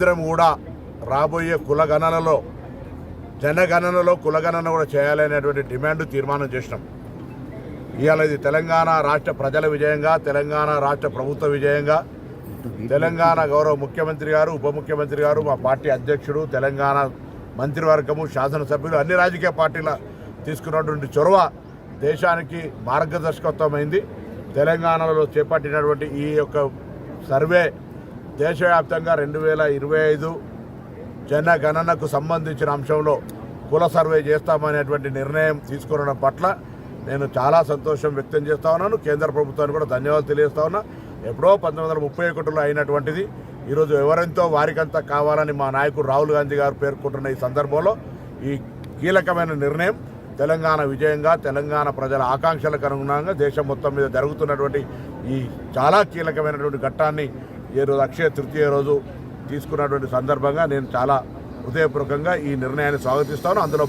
కేంద్రం కూడా రాబోయే కులగణనలో జనగణనలో కులగణన కూడా చేయాలనేటువంటి డిమాండ్ తీర్మానం చేసినాం. ఇవాళ ఇది తెలంగాణ రాష్ట్ర ప్రజల విజయంగా, తెలంగాణ రాష్ట్ర ప్రభుత్వ విజయంగా, తెలంగాణ గౌరవ ముఖ్యమంత్రి గారు, ఉప ముఖ్యమంత్రి గారు, మా పార్టీ అధ్యక్షుడు, తెలంగాణ మంత్రివర్గము, శాసనసభ్యులు, అన్ని రాజకీయ పార్టీల తీసుకున్నటువంటి చొరవ దేశానికి మార్గదర్శకత్వమైంది. తెలంగాణలో చేపట్టినటువంటి ఈ యొక్క సర్వే దేశవ్యాప్తంగా 2025 జనగణనకు సంబంధించిన అంశంలో కుల సర్వే చేస్తామనేటువంటి నిర్ణయం తీసుకునడం పట్ల నేను చాలా సంతోషం వ్యక్తం చేస్తా ఉన్నాను. కేంద్ర ప్రభుత్వానికి కూడా ధన్యవాదాలు తెలియజేస్తా ఉన్నా. ఎప్పుడో 1931లో అయినటువంటిది ఈరోజు ఎవరెంతో వారికంతా కావాలని మా నాయకుడు రాహుల్ గాంధీ గారు పేర్కొంటున్న ఈ సందర్భంలో ఈ కీలకమైన నిర్ణయం తెలంగాణ విజయంగా, తెలంగాణ ప్రజల ఆకాంక్షలకు అనుగుణంగా దేశం మొత్తం మీద జరుగుతున్నటువంటి ఈ చాలా కీలకమైనటువంటి ఘట్టాన్ని ఈ రోజు అక్షయ తృతీయ రోజు తీసుకున్నటువంటి సందర్భంగా నేను చాలా హృదయపూర్వకంగా ఈ నిర్ణయాన్ని స్వాగతిస్తాను. అందులో